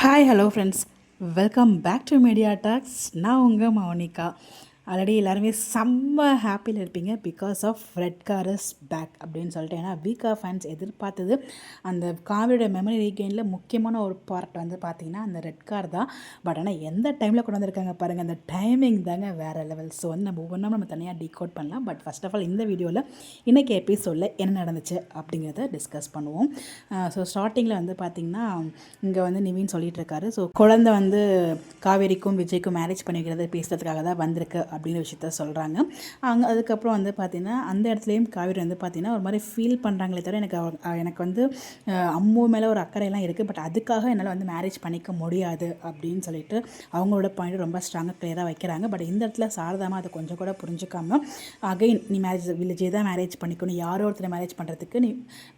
Hi hello friends, welcome back to media talks. நான் உங்கள் Mounika. Already எல்லாருமே செம்ம ஹாப்பியில் இருப்பீங்க because of red car is back அப்படின்னு சொல்லிட்டு. ஏன்னா வீக்கா ஃபேன்ஸ் எதிர்பார்த்தது அந்த காவியோட மெமரி ரீகெயினில் முக்கியமான ஒரு பார்ட் வந்து பார்த்திங்கன்னா அந்த ரெட் கார் தான். பட் ஆனால் எந்த டைமில் கொண்டு வந்திருக்காங்க பாருங்கள், அந்த டைமிங் தாங்க வேறு லெவல். ஸோ வந்து நம்ம ஒவ்வொன்றும் நம்ம தனியாக டீகோட் பண்ணலாம். பட் ஃபஸ்ட் ஆஃப் ஆல் இந்த வீடியோவில் இன்றைக்கி எபிசோடில் என்ன நடந்துச்சு அப்படிங்கிறத டிஸ்கஸ் பண்ணுவோம். ஸோ ஸ்டார்டிங்கில் வந்து பார்த்திங்கன்னா இங்கே வந்து நிவின் சொல்லிகிட்டு இருக்காரு. ஸோ குழந்தை வந்து காவேரிக்கும் விஜய்க்கும் மேரேஜ் பண்ணிக்கிறது பேசுகிறதுக்காக தான் வந்திருக்கு அப்படிங்கிற விஷயத்த சொல்கிறாங்க. அதுக்கப்புறம் வந்து பார்த்திங்கன்னா அந்த இடத்துலையும் காவேரி வந்து பார்த்திங்கன்னா ஒரு மாதிரி ஃபீல் பண்ணுறாங்களே தவிர எனக்கு வந்து அம்மு மேலே ஒரு அக்கறையெல்லாம் இருக்குது, பட் அதுக்காக என்னால் வந்து மேரேஜ் பண்ணிக்க முடியாது அப்படின்னு சொல்லிட்டு அவங்களோட பாயிண்ட் ரொம்ப ஸ்ட்ராங்காக கிளியராக வைக்கிறாங்க. பட் இந்த இடத்துல சாரதாமா அதை கொஞ்சம் கூட புரிஞ்சுக்காமல் அகைன் நீ விஜய் தான் மேரேஜ் பண்ணிக்கணும், யாரோ ஒருத்தர் மேரேஜ் பண்ணுறதுக்கு நீ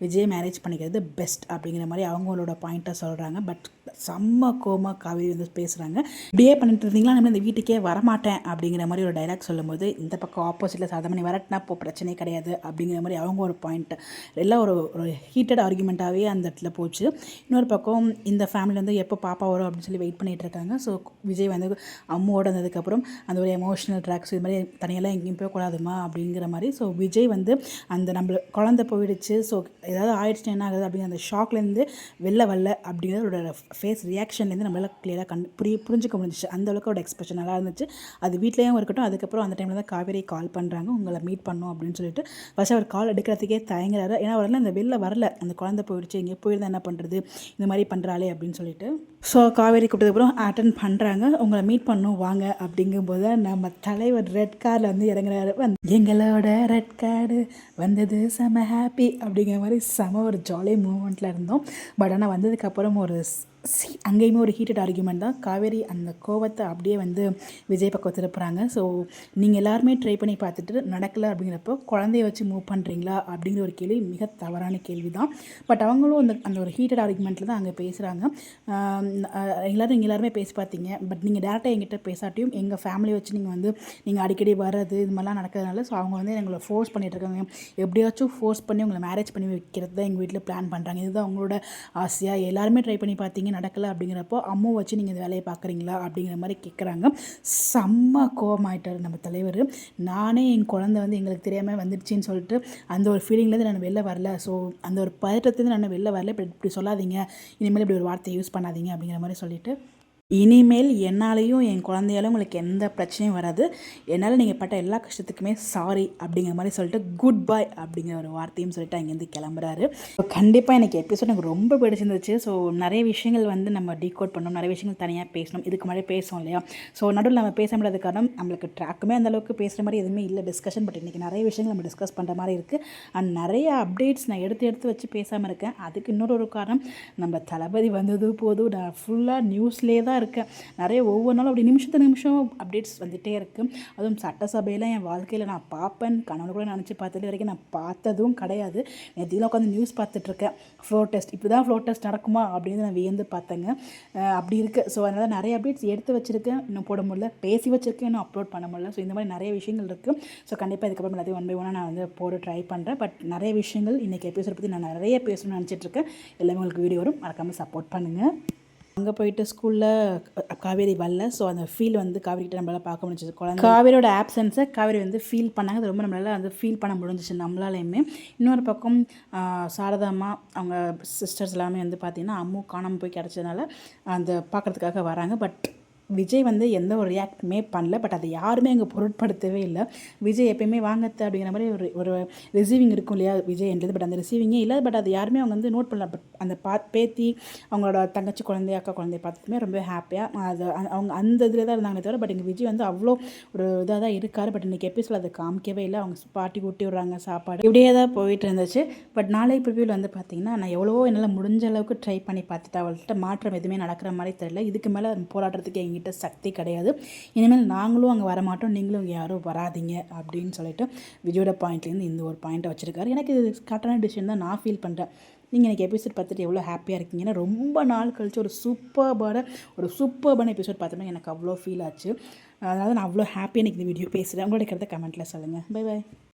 விஜய் மேரேஜ் பண்ணிக்கிறது பெஸ்ட் அப்படிங்கிற மாதிரி அவங்களோட பாயிண்ட்டை சொல்கிறாங்க. பட் செம்ம கோமா காவேரி வந்து பேசுகிறாங்க. இப்படியே பண்ணிட்டு இருந்தீங்களா நம்ம இந்த வீட்டுக்கே வரமாட்டேன் அப்படிங்கிற மாதிரி ஒரு டைலாக் சொல்லும்போது இந்த பக்கம் ஆப்போசிட்டில் சாதமணி வரட்டினா இப்போ பிரச்சனை கிடையாது அப்படிங்கிற மாதிரி அவங்க ஒரு பாயிண்ட் எல்லாம் ஒரு ஹீட்டட் ஆர்குமெண்ட்டாகவே அந்த இடத்துல போச்சு. இன்னொரு பக்கம் இந்த ஃபேமிலி வந்து எப்போ பாப்பா வரும் அப்படின்னு சொல்லி வெயிட் பண்ணிகிட்டு இருக்காங்க. ஸோ விஜய் வந்து அம்மாவோட வந்ததுக்கப்புறம் அந்த ஒரு எமோஷனல் ட்ராக்ஸ் இது மாதிரி தனியெல்லாம் எங்கேயும் போகக்கூடாதுமா அப்படிங்கிற மாதிரி. ஸோ விஜய் வந்து அந்த நம்ம குழந்தை போயிடுச்சு, ஸோ ஏதாவது ஆயிடுச்சுன்னா என்ன ஆகுது அப்படிங்கிற அந்த ஷாக்லேருந்து வெளில வரல அப்படிங்கிறதோட ஃபேஸ் ரியாக்ஷன்லேருந்து நம்மளால் கிளியராக புரிஞ்சுக்க முடிஞ்சிச்சு. அந்தளவுக்கு ஒரு எக்ஸ்பிரஷன் நல்லா இருந்துச்சு. அது வீட்லேயும் இருக்கட்டும். அதுக்கப்புறம் அந்த டைமில் தான் காவேரி கால் பண்ணுறாங்க, உங்களை மீட் பண்ணோம் அப்படின்னு சொல்லிட்டு. ஃபஸ்ட்டு அவர் கால் எடுக்கிறதுக்கே தயங்குறாரு. ஏன்னா அவரெல்லாம் இந்த வெளில வரல, அந்த குழந்தை போயிடுச்சு, இங்கே போயிருந்தா என்ன பண்ணுறது, இந்த மாதிரி பண்ணுறாளே அப்படின்னு சொல்லிட்டு. ஸோ காவேரி கூப்பிட்டதுக்கப்புறம் அட்டன் பண்ணுறாங்க, உங்களை மீட் பண்ணோம் வாங்க அப்படிங்கும்போது நம்ம தலைவர் ரெட் காரில் வந்து இறங்குறாரு. எங்களோட ரெட் கார்டு வந்தது செம ஹாப்பி அப்படிங்கிற மாதிரி செம ஒரு ஜாலி மூமெண்ட்டில் இருந்தோம். பட் ஆனால் வந்ததுக்கப்புறம் ஒரு அங்கேயுமே ஒரு ஹீட்டட் ஆர்குமெண்ட் தான். காவேரி அந்த கோவத்தை அப்படியே வந்து விஜய் பக்கம் திருப்புறாங்க. ஸோ நீங்கள் எல்லாருமே ட்ரை பண்ணி பார்த்துட்டு நடக்கலை அப்படிங்கிறப்போ குழந்தைய வச்சு மூவ் பண்ணுறீங்களா அப்படிங்கிற ஒரு கேள்வி மிக தவறான கேள்வி தான். பட் அவங்களும் அந்த ஒரு ஹீட்டட் ஆர்குமெண்ட்டில் தான் அங்கே பேசுகிறாங்க. நீங்கள் எல்லாருமே பேசி பார்த்தீங்க, பட் நீங்கள் டேரெக்டாக எங்கிட்ட பேசாட்டியும் எங்கள் ஃபேமிலி வச்சு நீங்கள் அடிக்கடி வர்றது இது மாதிரிலாம் நடக்கிறதுனால ஸோ அவங்க வந்து எங்களை ஃபோர்ஸ் பண்ணிகிட்ருக்காங்க. எப்படியாச்சும் ஃபோர்ஸ் பண்ணி உங்களை மேரேஜ் பண்ணி வைக்கிறது தான் எங்கள் வீட்டில் பிளான் பண்ணுறாங்க. இதுதான் அவங்களோட ஆசையாக. எல்லாருமே ட்ரை பண்ணி பார்த்தீங்க நடக்கலை அப்படிங்கிறப்போ அம்மா வச்சு நீங்கள் இந்த வேலையை பார்க்குறீங்களா அப்படிங்கிற மாதிரி கேட்குறாங்க. செம்ம கோபமாயிட்டார் நம்ம தலைவர். நானே என் குழந்தை வந்து எங்களுக்கு தெரியாமல் வந்துடுச்சின்னு சொல்லிட்டு அந்த ஒரு ஃபீலிங்லேருந்து நான் வெளில வரல. ஸோ அந்த ஒரு பதட்டத்துலேருந்து நான் வெளில வரல. இப்படி சொல்லாதீங்க, இனிமேல் இப்படி ஒரு வார்த்தையை யூஸ் பண்ணாதீங்க அப்படிங்கிற மாதிரி சொல்லிட்டு, இனிமேல் என்னாலையும் என் குழந்தையாலும் உங்களுக்கு எந்த பிரச்சனையும் வராது, என்னால் நீங்கள் பட்ட எல்லா கஷ்டத்துக்குமே சாரி அப்படிங்கிற மாதிரி சொல்லிட்டு குட் பை அப்படிங்கிற ஒரு வார்த்தையும் சொல்லிட்டு அங்கேருந்து கிளம்புறாரு. கண்டிப்பாக எனக்கு எபிசோட் எனக்கு ரொம்ப பிடிச்சிருந்துச்சு. ஸோ நிறைய விஷயங்கள் வந்து நம்ம டீகோட் பண்ணணும், நிறைய விஷயங்கள் தனியாக பேசணும். இதுக்கு முன்னாடி பேசணும் இல்லையா? ஸோ நடுவில் நம்ம பேச முடியாத காரணம் நம்மளுக்கு ட்ராக்குமே அந்தளவுக்கு பேசுகிற மாதிரி எதுவுமே இல்லை டிஸ்கஷன். பட் இன்றைக்கி நிறைய விஷயங்கள் நம்ம டிஸ்கஸ் பண்ணுற மாதிரி இருக்குது. அண்ட் நிறைய அப்டேட்ஸ் நான் எடுத்து வச்சு பேசாமல் இருக்கேன். அதுக்கு இன்னொரு காரணம், நம்ம தளபதி வந்தது போதும் நான் ஃபுல்லாக நியூஸ்லேயே தான் இருக்கேன். நிறைய ஒவ்வொரு நாளும் அப்படி நிமிஷம் அப்டேட்ஸ் வந்துகிட்டே இருக்குது. அதுவும் சட்டசபையில் என் வாழ்க்கையில் நான் பார்ப்பேன் கனவு கூட நினச்சி பார்த்தது வரைக்கும் நான் பார்த்ததும் கிடையாது. நேற்றுலாம் உட்காந்து நியூஸ் பார்த்துட்ருக்கேன். ஃப்ளோர் டெஸ்ட் இப்படி தான் ஃப்ளோர் டெஸ்ட் நடக்குமா அப்படின்னு நான் வியந்து பார்த்தேங்க. அப்படி இருக்குது. ஸோ அதனால் நிறைய அப்டேட்ஸ் எடுத்து வச்சுருக்கேன், இன்னும் போட முடியல. பேசி வச்சுருக்கேன், இன்னும் அப்லோட் பண்ண முடியல. ஸோ இந்த மாதிரி நிறைய விஷயங்கள் இருக்குது. ஸோ கண்டிப்பாக இதுக்கப்புறம் எல்லாத்தையும் 1 by 1 நான் வந்து போட ட்ரை பண்ணுறேன். பட் நிறைய விஷயங்கள் இன்றைக்கி எபிசோட் பற்றி நான் நிறைய பேசணும்னு நினச்சிட்ருக்கேன். எல்லாமே உங்களுக்கு வீடியோ வரும், மறக்காமல் சப்போர்ட் பண்ணுங்கள். அங்கே போயிட்டு ஸ்கூலில் காவேரி வரல. ஸோ அந்த ஃபீல் வந்து காவேரிக்கிட்ட நம்மளால் பார்க்க முடிஞ்சிச்சு. குழந்தை காவேரியோட ஆப்சன்ஸை காவேரி வந்து ஃபீல் பண்ணாங்க. அது ரொம்ப நம்மளால் வந்து ஃபீல் பண்ண முடிஞ்சிச்சு நம்மளாலையுமே. இன்னொரு பக்கம் சாரதாம்மா அவங்க சிஸ்டர்ஸ் எல்லாமே வந்து பார்த்திங்கன்னா அம்மு காணாமல் போய் கிடச்சதுனால அந்த பார்க்குறதுக்காக வராங்க. பட் விஜய் வந்து எந்த ஒரு ரியாக்டுமே பண்ணல. பட் அதை யாருமே அங்கே பொருட்படுத்தவே இல்லை. விஜய் எப்பயுமே வாங்கத்த அப்படிங்கிற மாதிரி ஒரு ரிசீவிங் இருக்கும் இல்லையா விஜய்ன்றது. பட் அந்த ரிசீவிங்கே இல்லை. பட் அது யாருமே அவங்க வந்து நோட் பண்ணல. பட் அந்த பேத்தி அவங்களோட தங்கச்சி குழந்தை அக்கா குழந்தைய பார்த்துக்குமே ரொம்ப ஹாப்பியாக அது அவங்க அந்த இதில் தான் இருந்தாங்களே தவிர. பட் எங்கள் விஜய் வந்து அவ்வளோ ஒரு இதாக தான் இருக்கார். பட் இன்றைக்கி எபிசோட் அதை காமிக்கவே இல்லை. அவங்க பாட்டி ஊட்டி விட்றாங்க சாப்பாடு இப்படியே தான் போயிட்டு இருந்துச்சு. பட் நாளை ப்ரிவியூவில் வந்து பார்த்திங்கன்னா நான் எவ்வளவோ என்னால் முடிஞ்ச அளவுக்கு ட்ரை பண்ணி பார்த்துட்டு அவள்கிட்ட மாற்றம் எதுவுமே நடக்கிற மாதிரி தெரியல. இதுக்கு மேலே போராடுறதுக்கு எங்கிட்ட சக்தி கிடையாது. இனிமேல் நாங்களும் அங்கே வரமாட்டோம், நீங்களும் இங்கே யாரும் வராதிங்க அப்படின்னு சொல்லிட்டு விஜயோட பாயிண்ட்லேருந்து இந்த ஒரு பாயிண்ட்டை வச்சுருக்காரு. எனக்கு இது கரெக்டான டிசிஷன் தான் நான் ஃபீல் பண்ணுறேன். நீங்கள் எனக்கு எபிசோட் பார்த்துட்டு எவ்வளோ ஹாப்பியாக இருக்கீங்கன்னா ரொம்ப நாள் கழிச்சு ஒரு சூப்பர்பான எபிசோட் பார்த்தோம்னா எனக்கு அவ்வளோ ஃபீல் ஆச்சு. அதனால் நான் அவ்வளோ ஹாப்பியாக எனக்கு இந்த வீடியோ பேசுகிறேன். உங்களோட கருத்தை கமெண்ட்டில் சொல்லுங்கள். Bye bye.